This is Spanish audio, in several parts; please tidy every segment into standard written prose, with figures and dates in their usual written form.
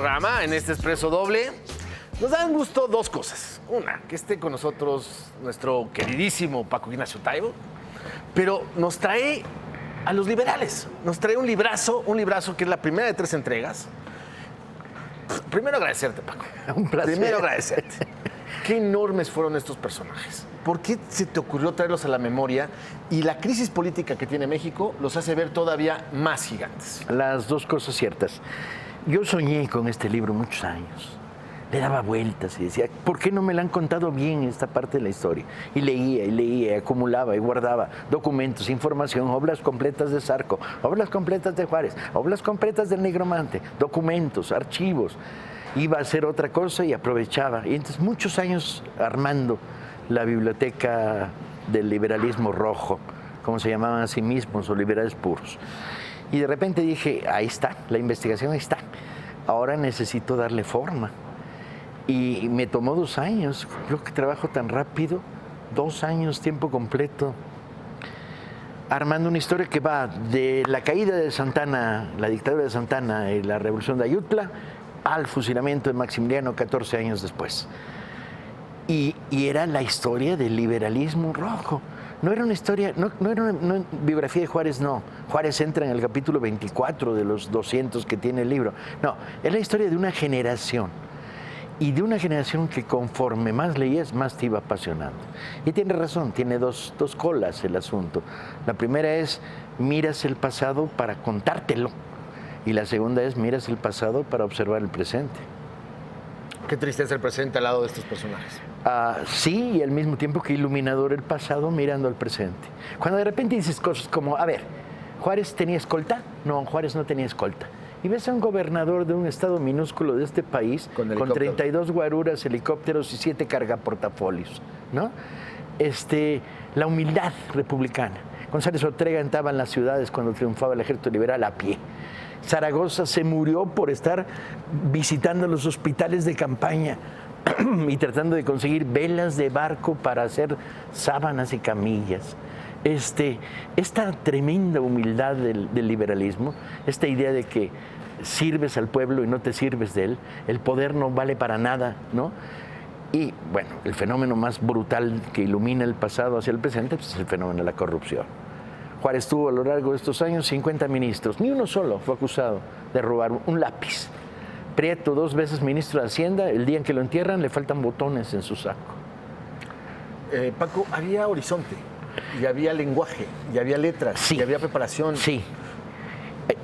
programa, en este Expreso Doble. Nos dan gusto dos cosas. Una, que esté con nosotros nuestro queridísimo Paco Ignacio Taibo, pero nos trae a los liberales. Nos trae un librazo que es la primera de 3 entregas. Primero agradecerte, Paco. Un placer. Primero agradecerte. Qué enormes fueron estos personajes. ¿Por qué se te ocurrió traerlos a la memoria? Y la crisis política que tiene México los hace ver todavía más gigantes. Las dos cosas ciertas. Yo soñé con este libro muchos años. Le daba vueltas y decía, ¿por qué no me la han contado bien esta parte de la historia? Y leía, acumulaba y guardaba documentos, información, obras completas de Zarco, obras completas de Juárez, obras completas del Negromante, documentos, archivos. Iba a hacer otra cosa y aprovechaba. Y entonces muchos años armando la biblioteca del liberalismo rojo, como se llamaban a sí mismos, o liberales puros. Y de repente dije, ahí está, la investigación ahí está. Ahora necesito darle forma. Y me tomó 2 años, creo que trabajo tan rápido, 2 años, tiempo completo, armando una historia que va de la caída de Santana, la dictadura de Santana y la revolución de Ayutla, al fusilamiento de Maximiliano 14 años después. Y era la historia del liberalismo rojo. No era una historia, no era una biografía de Juárez, no. Juárez entra en el capítulo 24 de los 200 que tiene el libro. No, es la historia de una generación. Y de una generación que conforme más leías, más te iba apasionando. Y tiene razón, tiene dos colas el asunto. La primera es, miras el pasado para contártelo. Y la segunda es, miras el pasado para observar el presente. Qué tristeza el presente al lado de estos personajes. Sí, y al mismo tiempo que iluminador el pasado mirando al presente. Cuando de repente dices cosas como, a ver, ¿Juárez tenía escolta? No, Juárez no tenía escolta. Y ves a un gobernador de un estado minúsculo de este país con 32 guaruras, helicópteros y 7 cargaportafolios, ¿no? La humildad republicana. González Ortega entraba en las ciudades cuando triunfaba el ejército liberal a pie. Zaragoza se murió por estar visitando los hospitales de campaña y tratando de conseguir velas de barco para hacer sábanas y camillas. Esta tremenda humildad del liberalismo, esta idea de que sirves al pueblo y no te sirves de él, el poder no vale para nada, ¿no? Y bueno, el fenómeno más brutal que ilumina el pasado hacia el presente pues, es el fenómeno de la corrupción. Juárez tuvo a lo largo de estos años 50 ministros, ni uno solo fue acusado de robar un lápiz. Prieto, 2 veces ministro de Hacienda, el día en que lo entierran le faltan botones en su saco. Paco, había horizonte, y había lenguaje, y había letras, sí, y había preparación. Sí,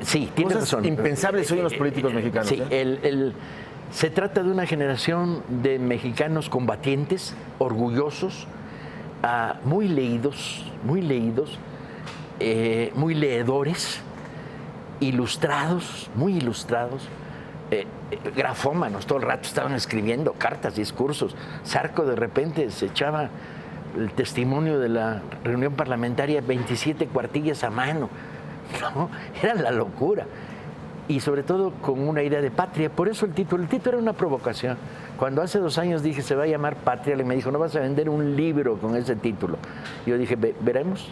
sí, tienes razón. Impensables hoy en los políticos mexicanos. Sí, se trata de una generación de mexicanos combatientes, orgullosos, muy leídos, muy leedores, ilustrados, muy ilustrados, grafómanos, todo el rato estaban escribiendo cartas, discursos. Zarco de repente se echaba el testimonio de la reunión parlamentaria, 27 cuartillas a mano, ¿no? Era la locura. Y sobre todo con una idea de patria. Por eso el título era una provocación. Cuando hace 2 años dije, se va a llamar Patria, le me dijo, no vas a vender un libro con ese título. Yo dije, veremos,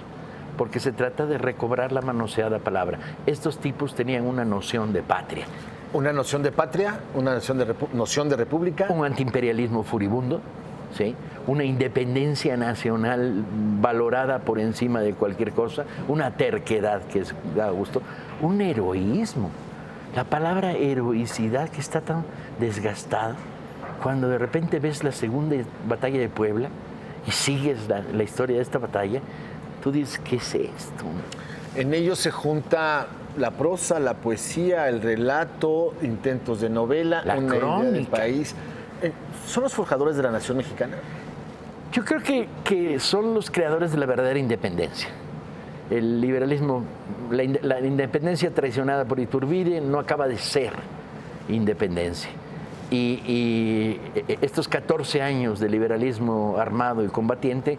porque se trata de recobrar la manoseada palabra. Estos tipos tenían una noción de patria. Una noción de patria, una noción de república. Un antiimperialismo furibundo, ¿sí? Una independencia nacional valorada por encima de cualquier cosa, una terquedad que da gusto, un heroísmo. La palabra heroicidad que está tan desgastada, cuando de repente ves la segunda batalla de Puebla y sigues la historia de esta batalla, tú dices, ¿qué es esto? En ellos se junta la prosa, la poesía, el relato, intentos de novela, la una crónica idea del país. ¿Son los forjadores de la nación mexicana? Yo creo que son los creadores de la verdadera independencia. El liberalismo, la independencia traicionada por Iturbide no acaba de ser independencia. Y estos 14 años de liberalismo armado y combatiente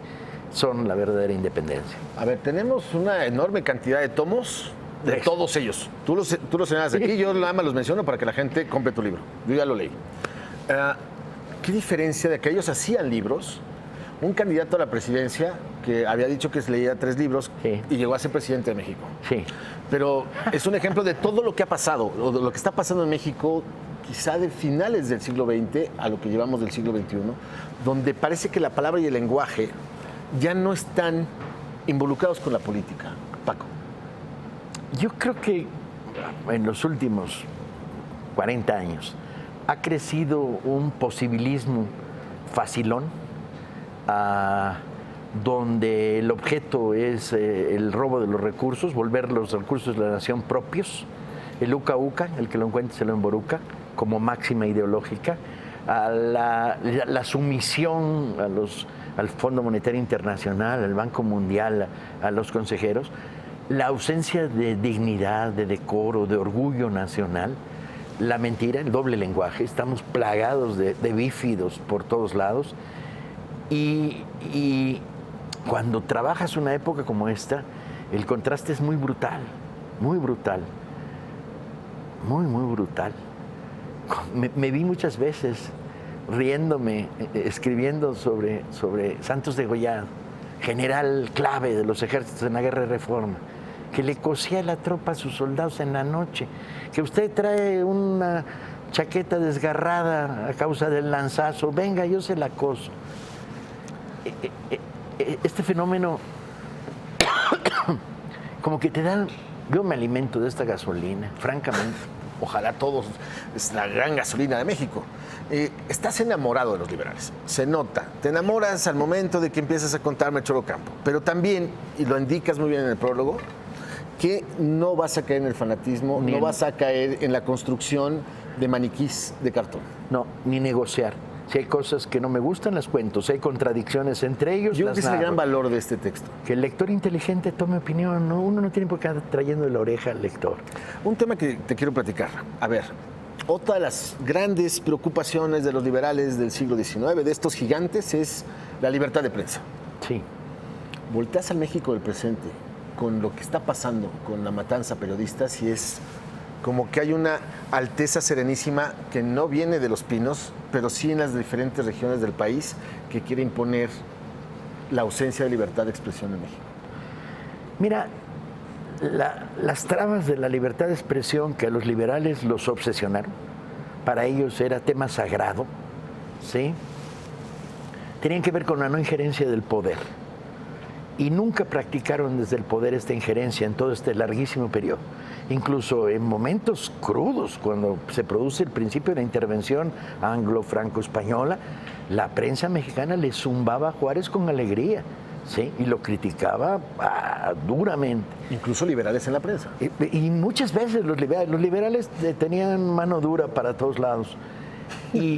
son la verdadera independencia. A ver, tenemos una enorme cantidad de tomos de todos ellos. Tú los señalas aquí, yo nada más los menciono para que la gente compre tu libro. Yo ya lo leí. ¿Qué diferencia de que ellos hacían libros? Un candidato a la presidencia que había dicho que se leía 3 libros sí, y llegó a ser presidente de México. Sí. Pero es un ejemplo de todo lo que ha pasado, o de lo que está pasando en México quizá de finales del siglo XX a lo que llevamos del siglo XXI, donde parece que la palabra y el lenguaje ya no están involucrados con la política. Paco. Yo creo que en los últimos 40 años ha crecido un posibilismo facilón, donde el objeto es el robo de los recursos, volver los recursos de la nación propios, el uca uca, el que lo encuentre se lo emboruca, como máxima ideológica, a la sumisión al Fondo Monetario Internacional, al Banco Mundial, a los consejeros, la ausencia de dignidad, de decoro, de orgullo nacional, la mentira, el doble lenguaje, estamos plagados de bífidos por todos lados y cuando trabajas una época como esta, el contraste es muy brutal, muy brutal, muy brutal. Me vi muchas veces riéndome, escribiendo sobre Santos Degollado, general clave de los ejércitos en la Guerra de Reforma, que le cosía la tropa a sus soldados en la noche, que usted trae una chaqueta desgarrada a causa del lanzazo, venga, yo se la coso. Este fenómeno como que te dan, yo me alimento de esta gasolina, francamente. Ojalá todos, es la gran gasolina de México. Estás enamorado de los liberales, se nota. Te enamoras al momento de que empiezas a contarme Choro Campo, pero también, y lo indicas muy bien en el prólogo, que no vas a caer en el fanatismo, no vas a caer en la construcción de maniquís de cartón. No, ni negociar. Si hay cosas que no me gustan, las cuento. Si hay contradicciones entre ellos, yo creo las que es el narro. gran valor de este texto. Que el lector inteligente tome opinión, ¿no? Uno no tiene por qué andar trayendo de la oreja al lector. Un tema que te quiero platicar. A ver, otra de las grandes preocupaciones de los liberales del siglo XIX, de estos gigantes, es la libertad de prensa. Sí. Volteas al México del presente con lo que está pasando con la matanza a periodistas y es como que hay una Alteza Serenísima que no viene de Los Pinos, pero sí en las diferentes regiones del país, que quiere imponer la ausencia de libertad de expresión en México. Mira, las trabas de la libertad de expresión que a los liberales los obsesionaron, para ellos era tema sagrado, ¿sí? Tenían que ver con la no injerencia del poder. Y nunca practicaron desde el poder esta injerencia en todo este larguísimo periodo. Incluso en momentos crudos, cuando se produce el principio de la intervención anglo-franco-española, la prensa mexicana le zumbaba a Juárez con alegría, ¿sí? Y lo criticaba duramente. Incluso liberales en la prensa. Y muchas veces los liberales tenían mano dura para todos lados. Y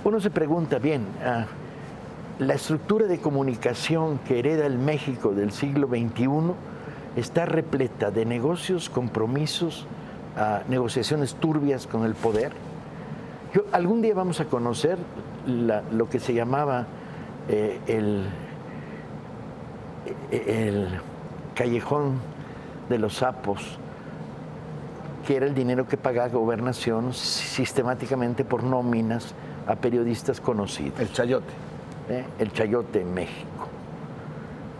uno se pregunta, bien, la estructura de comunicación que hereda el México del siglo XXI está repleta de negocios, compromisos, negociaciones turbias con el poder. Algún día vamos a conocer lo que se llamaba el callejón de los sapos, que era el dinero que pagaba Gobernación sistemáticamente por nóminas a periodistas conocidos. El chayote. El chayote en México.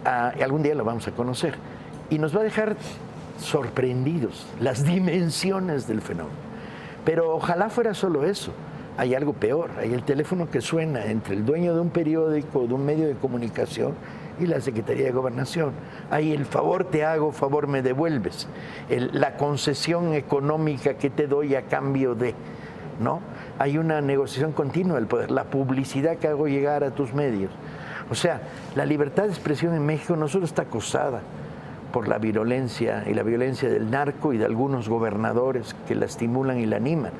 Algún día lo vamos a conocer. Y nos va a dejar sorprendidos las dimensiones del fenómeno. Pero ojalá fuera solo eso. Hay algo peor. Hay el teléfono que suena entre el dueño de un periódico, de un medio de comunicación y la Secretaría de Gobernación. Hay el favor te hago, favor me devuelves. La concesión económica que te doy a cambio de, ¿no? Hay una negociación continua del poder, la publicidad que hago llegar a tus medios. O sea, la libertad de expresión en México no solo está acosada por la violencia y la violencia del narco y de algunos gobernadores que la estimulan y la animan,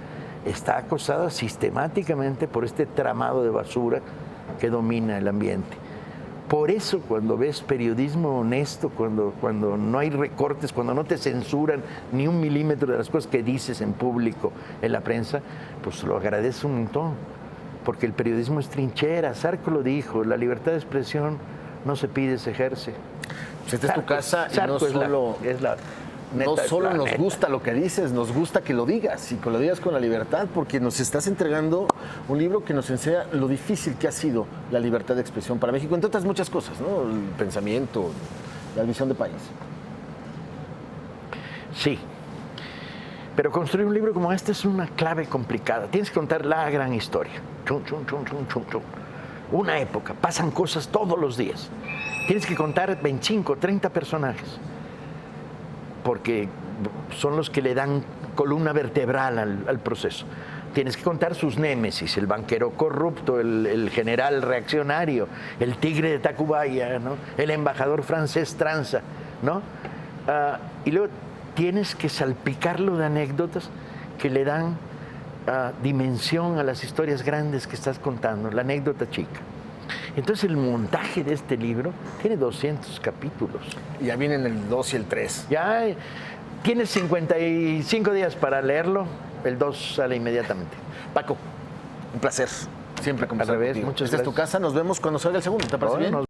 está acosada sistemáticamente por este tramado de basura que domina el ambiente. Por eso cuando ves periodismo honesto, cuando no hay recortes, cuando no te censuran ni un milímetro de las cosas que dices en público, en la prensa, pues lo agradeces un montón, porque el periodismo es trinchera. Sarko lo dijo, la libertad de expresión no se pide, se ejerce. Pues esta es tu casa y no solo nos gusta lo que dices, nos gusta que lo digas y que lo digas con la libertad, porque nos estás entregando un libro que nos enseña lo difícil que ha sido la libertad de expresión para México, entre otras muchas cosas, ¿no? El pensamiento, la visión de país. Sí. Pero construir un libro como este es una clave complicada. Tienes que contar la gran historia. Chum, chum, chum, chum, chum, chum. Una época, pasan cosas todos los días. Tienes que contar 25, 30 personajes, porque son los que le dan columna vertebral al proceso. Tienes que contar sus némesis, el banquero corrupto, el general reaccionario, el tigre de Tacubaya, ¿no? El embajador francés tranza, ¿no? Y luego tienes que salpicarlo de anécdotas que le dan dimensión a las historias grandes que estás contando, la anécdota chica. Entonces el montaje de este libro tiene 200 capítulos. Y ya vienen el 2 y el 3. Ya tienes 55 días para leerlo, el 2 sale inmediatamente. Paco, un placer siempre conversar Al revés, contigo. muchas Esta es tu gracias. casa, nos vemos cuando salga el segundo, ¿te parece bien?